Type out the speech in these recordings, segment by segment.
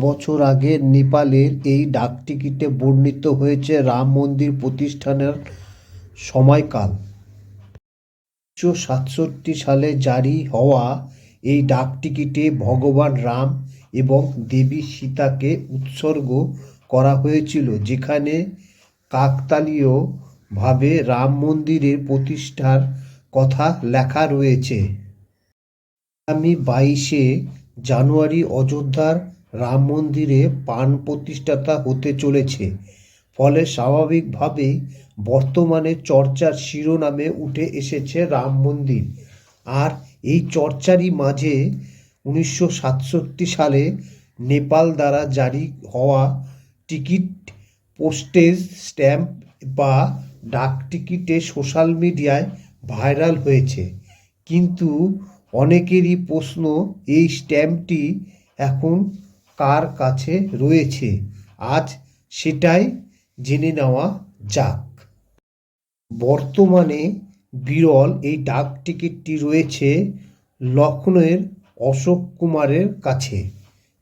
বছর আগে নেপালের এই ডাকটিকিটে বর্ণিত হয়েছে রাম মন্দির প্রতিষ্ঠানের সময়কাল। 1967 সালে জারি হওয়া এই ডাকটিকিটে ভগবান রাম এবং দেবী সীতাকে উৎসর্গ করা হয়েছিল, যেখানে কাকতালীয়ভাবে রাম মন্দিরের প্রতিষ্ঠার কথা লেখা রয়েছে। আগামী 22শে জানুয়ারি অযোধ্যার রাম মন্দিরে প্রাণ প্রতিষ্ঠাতা হতে চলেছে। ফলে স্বাভাবিকভাবেই বর্তমানে চর্চার শিরোনামে উঠে এসেছে রাম মন্দির। আর এই চর্চারই মাঝে 1967 সালে নেপাল দ্বারা জারি হওয়া টিকিট পোস্টেজ স্ট্যাম্প বা ডাকটিকিটে সোশ্যাল মিডিয়ায় ভাইরাল হয়েছে। কিন্তু অনেকেরই প্রশ্ন, এই স্ট্যাম্পটি এখন কার কাছে রয়েছে? আজ সেটাই জেনে নেওয়া যাক। বর্তমানে বিরল এই ডাক টিকিটটি রয়েছে লখনৌয়ের অশোক কুমারের কাছে।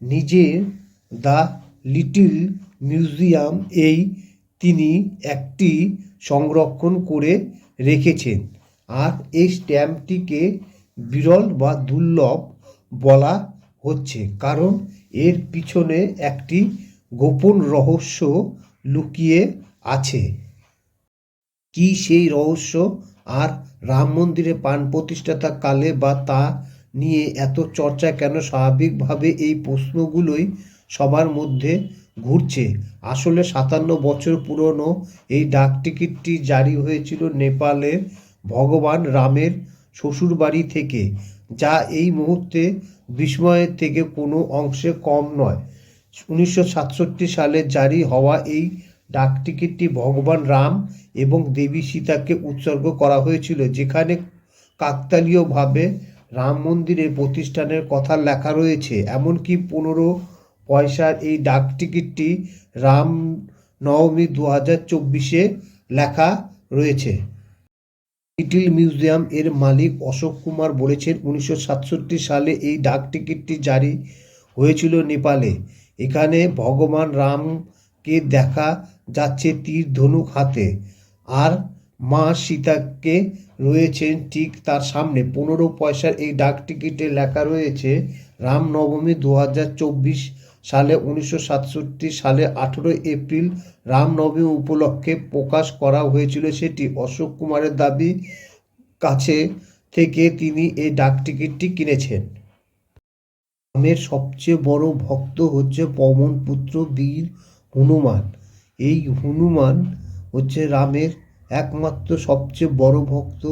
নিজের দ্য লিটল মিউজিয়াম তিনি একটি সংরক্ষণ করে রেখেছেন। আর এই স্ট্যাম্পটিকে বিরল বা দুর্লভ বলা হচ্ছে কারণ এর পিছনে একটি গোপন রহস্য লুকিয়ে আছে। কি সেই রহস্য, আর রাম মন্দিরে প্রাণ প্রতিষ্ঠাতা কালে বা তা নিয়ে এত চর্চা কেন? স্বাভাবিকভাবে এই প্রশ্নগুলোই সবার মধ্যে ঘুরছে। আসলে 57 বছর পুরনো এই ডাকটিকিটটি জারি হয়েছিল নেপালের ভগবান রামের শ্বশুরবাড়ি থেকে, যা এই মুহূর্তে বিস্ময়ের থেকে কোনো অংশে কম নয়। 1967 সালে জারি হওয়া এই ডাকটিকিটটি ভগবান রাম এবং দেবী সীতাকে উৎসর্গ করা হয়েছিল, যেখানে কাকতালীয়ভাবে রাম মন্দিরের প্রতিষ্ঠানের কথা লেখা রয়েছে। এমনকি 15 পয়সার এই ডাকটিকিটটি রাম নবমী 2024-এ লেখা রয়েছে। লিটল মিউজিয়াম এর মালিক অশোক কুমার বলেছেন, 1967 সালে এই ডাকটিকিটটি জারি হয়েছিল নেপালে। এখানে ভগবান রামকে দেখা যাচ্ছে তীর ধনুক হাতে, আর মা সীতাকে রয়েছেন ঠিক তার সামনে। 15 পয়সার এই ডাকটিকিটে লেখা রয়েছে, রামনবমী 2024 সালে 1967 সালে 18 এপ্রিল রামনবমী উপলক্ষে প্রকাশ করা হয়েছিল সেটি। অশোক কুমারের দাবি, কাছে থেকে তিনি এই ডাকটিকিটটি কিনেছেন। রামের সবচেয়ে বড় ভক্ত হচ্ছে পবনপুত্র বীর হনুমান। এই হনুমান হচ্ছে রামের একমাত্র সবচেয়ে বড় ভক্ত,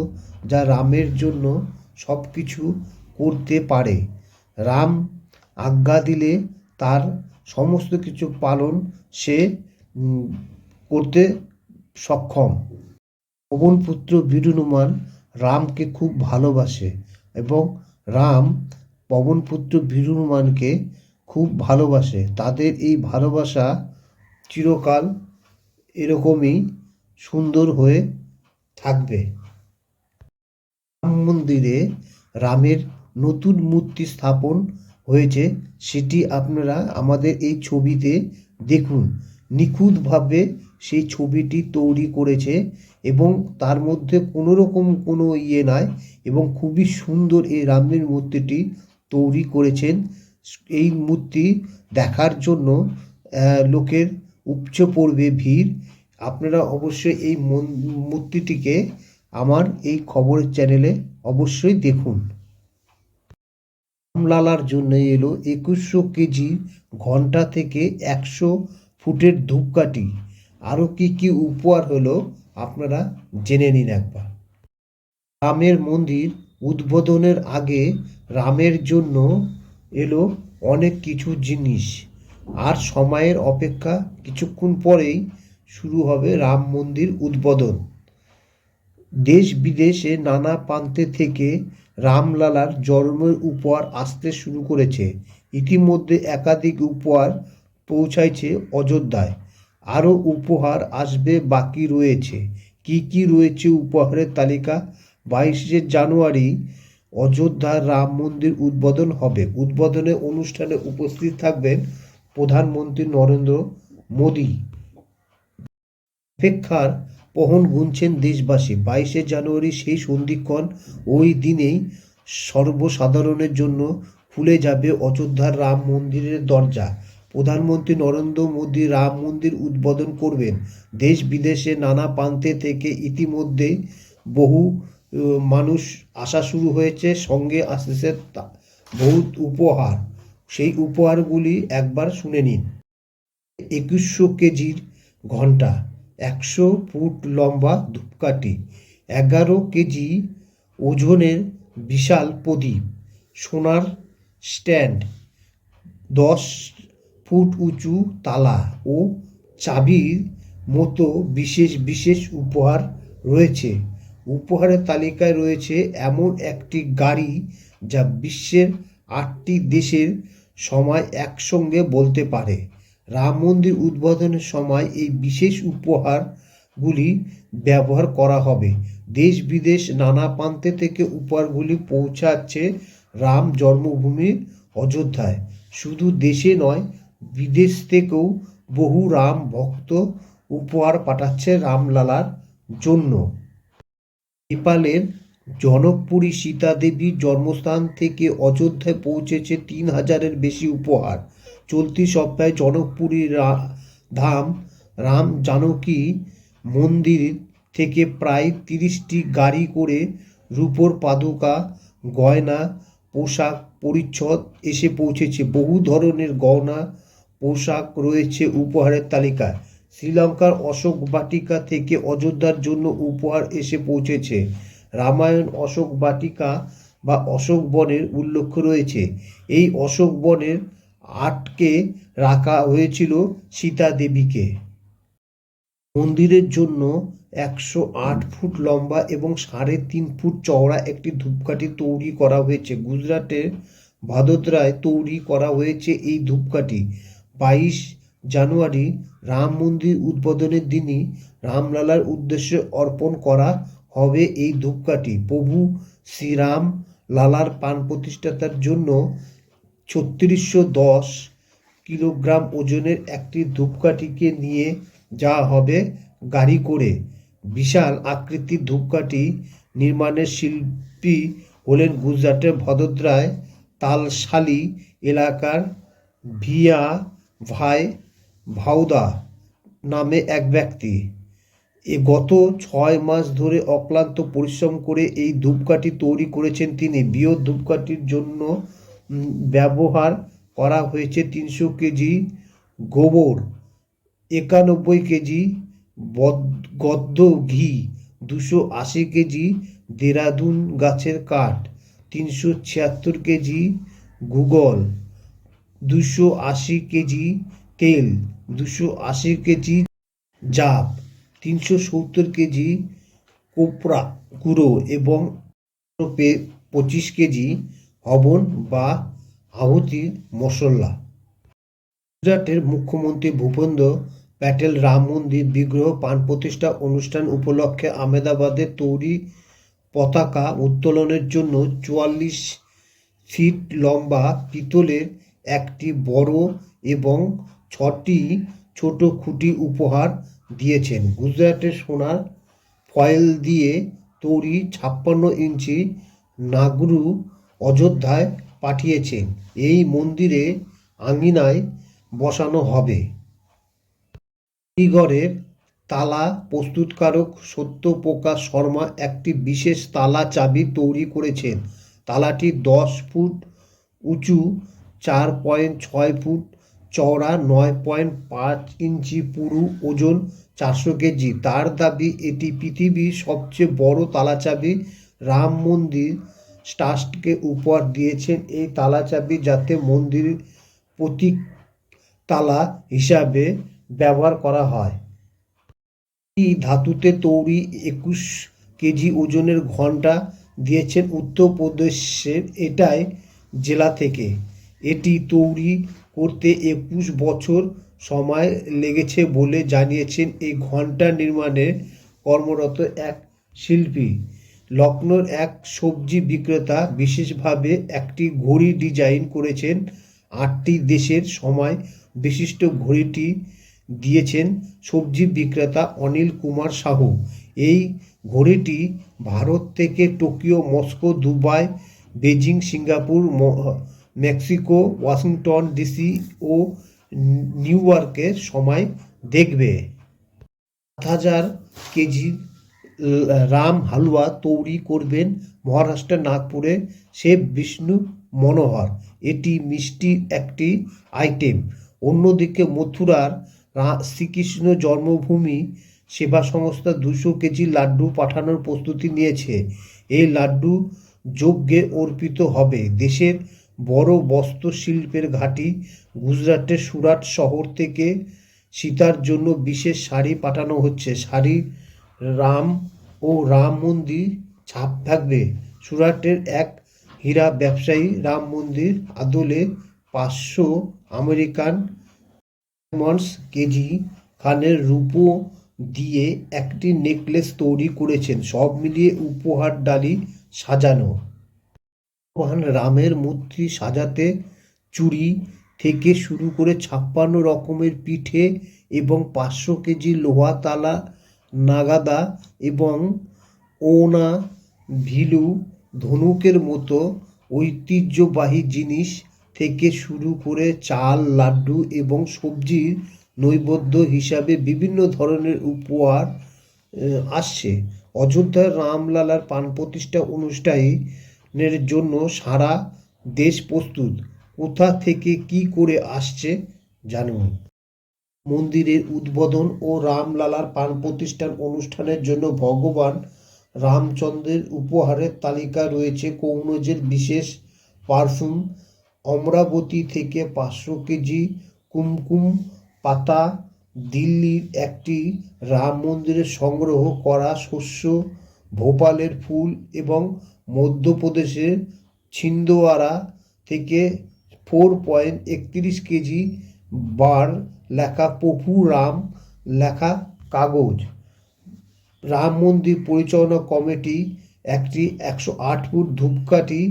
যা রামের জন্য সব কিছু করতে পারে। রাম আজ্ঞা দিলে তার সমস্ত কিছু পালন সে করতে সক্ষম। পবনপুত্র বীর হনুমান রামকে খুব ভালোবাসে এবং রাম পবনপুত্র বীর হনুমানকে খুব ভালোবাসে। তাদের এই ভালোবাসা চিরকাল এরকমই সুন্দর হয়ে থাকবে। রাম মন্দিরে রামের নতুন মূর্তি স্থাপন হয়েছে, সেটি আপনারা আমাদের এই ছবিতে দেখুন। নিখুঁতভাবে সেই ছবিটি তৈরি করেছে এবং তার মধ্যে কোনো রকম কোনো নাই এবং খুবই সুন্দর এই রামের মূর্তিটি তৈরি করেছেন। এই মূর্তি দেখার জন্য লোকের উপচে পড়বে ভিড়। আপনারা অবশ্যই এই মূর্তিটিকে আমার এই খবরের চ্যানেলে অবশ্যই দেখুন। রামলালার জন্য এলো 2100 কেজি ঘন্টা থেকে 100 ফুটের ধূপকাঠি। আরও কি কি উপহার হলো আপনারা জেনে নিন একবার। রামের মন্দির উদ্বোধনের আগে রামের জন্য এলো অনেক কিছু জিনিস, আর সময়ের অপেক্ষা কিছুক্ষণ পরেই শুরু হবে রাম মন্দির উদ্বোধন। দেশ বিদেশে নানা প্রান্তে থেকে রামলালার জন্মের উপহার আসতে শুরু করেছে। ইতিমধ্যে একাধিক উপহার পৌঁছাইছে অযোধ্যায়। আরও উপহার আসবে বাকি রয়েছে। কি কি রয়েছে উপহারের তালিকা? 22শে জানুয়ারি অযোধ্যার রাম মন্দির উদ্বোধন হবে। উদ্বোধনী অনুষ্ঠানে উপস্থিত থাকবেন প্রধানমন্ত্রী নরেন্দ্র মোদী। অপেক্ষার পহন গুনছেন দেশবাসী। 22শে জানুয়ারি সেই সন্ধিক্ষণ। ওই দিনেই সর্বসাধারণের জন্য খুলে যাবে অযোধ্যার রাম মন্দিরের দরজা। প্রধানমন্ত্রী নরেন্দ্র মোদী রাম মন্দির উদ্বোধন করবেন। দেশ বিদেশে নানা প্রান্তে থেকে ইতিমধ্যেই বহু মানুষ আসা শুরু হয়েছে। সঙ্গে আসছে বহু উপহার। সেই উপহারগুলি একবার শুনে নিন। 2100 কেজির ঘণ্টা, 100 ফুট লম্বা ধূপকাঠি, 11 কেজি ওজনের বিশাল প্রদীপ, সোনার স্ট্যান্ড, 10 ফুট উঁচু তালা ও চাবির মতো বিশেষ বিশেষ উপহার রয়েছে। উপহারের তালিকায় রয়েছে এমন একটি গাড়ি যা বিশ্বের 8টি দেশের সময় একসঙ্গে বলতে পারে। রাম মন্দির উদ্বোধনের সময় এই বিশেষ উপহারগুলি ব্যবহার করা হবে। দেশ বিদেশ নানা প্রান্তে থেকে উপহারগুলি পৌঁছাচ্ছে রাম জন্মভূমির অযোধ্যায়। শুধু দেশে নয়, বিদেশ থেকেও বহু রাম ভক্ত উপহার পাঠাচ্ছে রামলালার জন্য। নেপালের জনকপুরী সীতা দেবীর জন্মস্থান থেকে অযোধ্যায় পৌঁছেছে 3000-এর বেশি উপহার। চলতি সপ্তাহে জনকপুরী ধাম রাম জানকী মন্দির থেকে প্রায় 30টি গাড়ি করে রূপোর পাদুকা, গয়না, পোশাক পরিচ্ছদ এসে পৌঁছেছে। বহু ধরনের গয়না পোশাক রয়েছে উপহারের তালিকায়। শ্রীলঙ্কার অশোক বাটিকা থেকে অযোধ্যার জন্য উপহার এসে পৌঁছেছে। রামায়ণ অশোক বাটিকা বা অশোক বনের উল্লেখ রয়েছে। এই অশোক বনের আটকে রাখা হয়েছিল সীতা দেবীকে। মন্দিরের জন্য 108 ফুট লম্বা এবং 3.5 ফুট চওড়া একটি ধূপকাঠি তৈরি করা হয়েছে। গুজরাটের ভাদোদরায় তৈরি করা হয়েছে এই ধূপকাঠি। 22 জানুয়ারি রাম মন্দির উদ্বোধনের দিনই রামলালার উদ্দেশ্যে অর্পণ করা হবে এই ধূপকাঠি। প্রভু শ্রীরাম লালার প্রাণ প্রতিষ্ঠার জন্য 3610 কিলোগ্রাম ওজনের একটি ধূপকাঠিকে নিয়ে যাওয়া হবে গাড়ি করে। বিশাল আকৃতির ধূপকাঠি নির্মাণের শিল্পী হলেন গুজরাটের ভদোদরায় তালশালি এলাকার ভিয়া ভাই ভাউদা নামে এক ব্যক্তি। গত 6 মাস ধরে অক্লান্ত পরিশ্রম করে এই ধূপকাঠি তৈরি করেছেন তিনি। বৃহৎ ধূপকাঠির জন্য ব্যবহার করা হয়েছে 300 কেজি গোবর, 91 কেজি গদ্ধ ঘি, 280 কেজি দেরাদুন গাছের কাঠ, 376 কেজি গুগল, 280 কেজি তেল, 280 কেজি জাপ, 370 কেজি কোপরা গুঁড়ো এবং 25 কেজি হবন বা আহুতির মশলা। গুজরাটের মুখ্যমন্ত্রী ভূপেন্দ্র প্যাটেল রাম মন্দির বিগ্রহ প্রাণ প্রতিষ্ঠা অনুষ্ঠান উপলক্ষে আহমেদাবাদে তৈরি পতাকা উত্তোলনের জন্য 44 ফিট লম্বা পিতলের একটি বড় এবং 6টি ছোট খুঁটি উপহার দিয়েছেন। গুজরাটের সোনার ফয়েল দিয়ে তৈরি 56 ইঞ্চি নাগরু অযোধ্যায় পাঠিয়েছেন। এই মন্দিরে আঙিনায় বসানো হবে। চণ্ডীগড়ের তালা প্রস্তুতকারক সত্যপ্রকাশ শর্মা একটি বিশেষ তালা চাবি তৈরি করেছেন। তালাটি 10 ফুট উঁচু, 4.6 ফুট চওড়া, 9.5 ইঞ্চি পুরু, ওজন 400 কেজি। তার দাবি এটি পৃথিবীর সবচেয়ে বড় তালা চাবি। রাম মন্দির ট্রাস্টকে উপহার দিয়েছেন এই তালা চাবি যাতে মন্দির প্রতীক তালা হিসাবে ব্যবহার করা হয়। এই ধাতুতে তৈরি 21 কেজি ওজনের ঘণ্টা দিয়েছেন উত্তরপ্রদেশের এটাই জেলা থেকে। এটি তৈরি করতে 21 বছর সময় লেগেছে বলে জানিয়েছেন এই ঘণ্টা নির্মাণে কর্মরত এক শিল্পী। লখনৌর এক সবজি বিক্রেতা বিশেষভাবে একটি ঘড়ি ডিজাইন করেছেন। 8টি দেশের সময় বিশিষ্ট ঘড়িটি দিয়েছেন সবজি বিক্রেতা অনিল কুমার সাহু। এই ঘড়িটি ভারত থেকে Tokyo, Moscow, Dubai, Beijing, Singapore, Mexico, Washington DC ও নিউ ইয়র্কের সময় দেখবে। ৭,০০০ কেজি রাম হালুয়া তৈরি করবেন মহারাষ্ট্রের নাগপুরে শেফ বিষ্ণু মনোহর। এটি মিষ্টির একটি আইটেম। অন্যদিকে মথুরার শ্রীকৃষ্ণ জন্মভূমি সেবা সংস্থা ২০০ কেজি লাড্ডু পাঠানোর প্রস্তুতি নিয়েছে। এই লাড্ডু যজ্ঞে অর্পিত হবে। দেশের বড় বস্ত্র শিল্পের ঘাঁটি গুজরাটের সুরাট শহর থেকে সীতার জন্য বিশেষ শাড়ি পাঠানো হচ্ছে। শাড়ি রাম ও রাম মন্দির ছাপ থাকবে। সুরাটের এক হীরা ব্যবসায়ী রাম মন্দির আদলে ৫০০ আমেরিকান ডায়মন্ডস কেজি খানের রূপো দিয়ে একটি নেকলেস তৈরি করেছেন। সব মিলিয়ে উপহার ডালি সাজানো। ভগবান রামের মূর্তি সাজাতে চুড়ি থেকে শুরু করে ৫৬ রকমের পিঠে এবং ৫০০ কেজি লোহা তালা, নাগাদা এবং ওনা, ভিলু, ধনুকের মতো ঐতিহ্যবাহী জিনিস থেকে শুরু করে চাল, লাড্ডু এবং সবজির নৈবেদ্য হিসাবে বিভিন্ন ধরনের উপহার আসছে। অযোধ্যার রামলালার প্রাণ প্রতিষ্ঠা অনুষ্ঠানের জন্য সারা দেশ প্রস্তুত। কোথা থেকে কি করে আসছে জানুন। মন্দিরের উদ্বোধন ও রামলালার প্রাণ প্রতিষ্ঠান অনুষ্ঠানের জন্য ভগবান রামচন্দ্রের উপহারের তালিকা রয়েছে কনৌজের বিশেষ পারফিউম, অমরাবতী থেকে ৫০০ কেজি কুমকুম পাতা, দিল্লির একটি রাম মন্দিরে সংগ্রহ করা শস্য, ভোপালের ফুল এবং মধ্যপ্রদেশের ছিন্দওয়ারা থেকে 4.31 কেজি বার লেখা প্রভু রাম লেখা কাগজ। রাম মন্দির পরিচালনা কমিটি একটি ১০৮ ফুট ধূপকাঠি,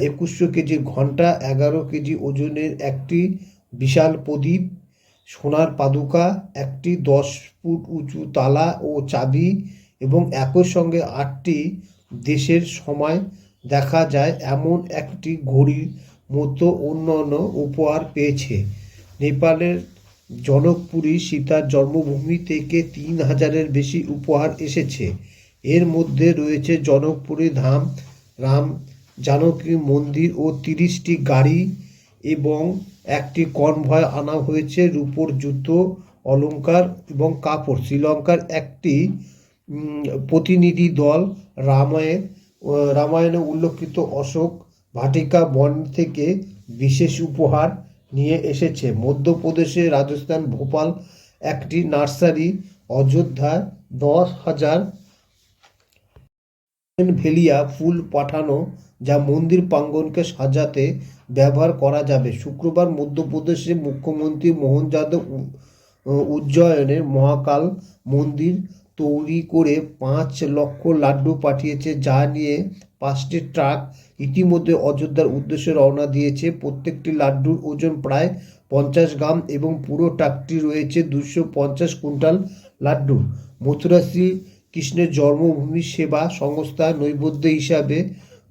২১০০ কেজি ঘণ্টা, ১১ কেজি ওজনের একটি বিশাল প্রদীপ, সোনার পাদুকা, একটি ১০ ফুট উঁচু তালা ও চাবি এবং একই সঙ্গে ৮টি দেশের সময় দেখা যায় এমন একটি ঘড়ির মতো অন্যান্য উপহার পেয়েছে। নেপালের জনকপুরী সীতার জন্মভূমি থেকে ৩,০০০-এর বেশি উপহার এসেছে। এর মধ্যে রয়েছে জনকপুরী ধাম, রাম জানকী মন্দির ও ৩০টি গাড়ি এবং একটি কনভয় আনা হয়েছে রূপোর জুতো, অলংকার এবং কাপড়। শ্রীলঙ্কার একটি প্রতিনিধি দল রামায়ণে উল্লেখিত অশোক ভাটিকা বন থেকে বিশেষ উপহার নিয়ে এসেছে। মধ্যপ্রদেশে রাজস্থান ভোপাল একটি নার্সারি অযোধ্যায় ১০,০০০ ভেলিয়া ফুল পাঠানো যা মন্দির প্রাঙ্গণকে সাজাতে ব্যবহার করা যাবে। শুক্রবার মধ্যপ্রদেশে মুখ্যমন্ত্রী মোহন যাদব উজ্জয়নের মহাকাল মন্দির তৈরি করে ৫ লক্ষ লাড্ডু পাঠিয়েছে, যা নিয়ে ৫টি ট্রাক ইতিমধ্যে অযোধ্যার উদ্দেশ্যে রওনা দিয়েছে। প্রত্যেকটি লাড্ডুর ওজন প্রায় ৫০ গ্রাম এবং পুরো ট্রাকটি রয়েছে ২৫০ কুইন্টাল লাড্ডু। মথুরা শ্রীকৃষ্ণের জন্মভূমি সেবা সংস্থা নৈবেদ্য হিসাবে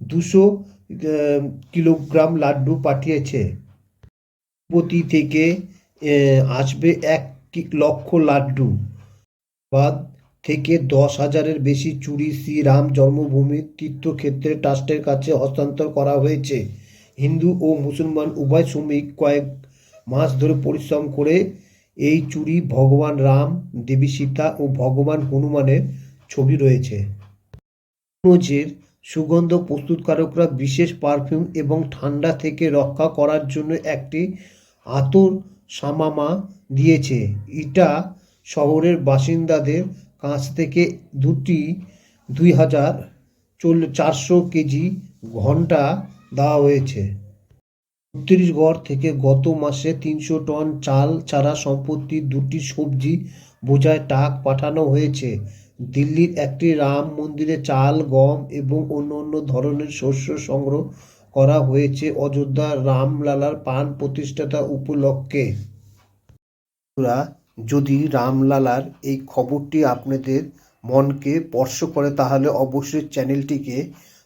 ২০০ কিলোগ্রাম লাড্ডু পাঠিয়েছে। তিব্বতী থেকে আসবে ১ লক্ষ লাড্ডু। বাদ থেকে ১০,০০০-এর বেশি চুড়ি শ্রীরাম জন্মভূমি তীর্থক্ষেত্র ট্রাস্টের কাছে হস্তান্তর করা হয়েছে। হিন্দু ও মুসলমান উভয় শ্রমিক কয়েক মাস ধরে পরিশ্রম করে এই চুড়ি ভগবান রাম, দেবী সীতা ও ভগবান হনুমানের ছবি রয়েছে। কনৌজের সুগন্ধ প্রস্তুতকারকরা বিশেষ পারফিউম এবং ঠান্ডা থেকে রক্ষা করার জন্য একটি আতর সামামা দিয়েছে। এটা শহরের বাসিন্দাদের কাছ থেকে ২,৪০০ কেজি ঘণ্টা দেওয়া হয়েছে। ছত্তিশগড় থেকে গত মাসে ৩০০ টন চাল ছাড়া সম্পত্তি ২টি সবজি বোঝাই ট্রাক পাঠানো হয়েছে। দিল্লির একটি রাম মন্দিরে চাল, গম এবং অন্য ধরনের শস্য সংগ্রহ করা হয়েছে অযোধ্যা রামলালার প্রাণ প্রতিষ্ঠাতা উপলক্ষে। বন্ধুরা, যদি রামলালার এই খবরটি আপনাদের মনকে স্পর্শ করে তাহলে অবশ্যই চ্যানেলটিকে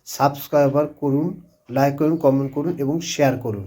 সাবস্ক্রাইব করুন, লাইক করুন, কমেন্ট করুন এবং শেয়ার করুন।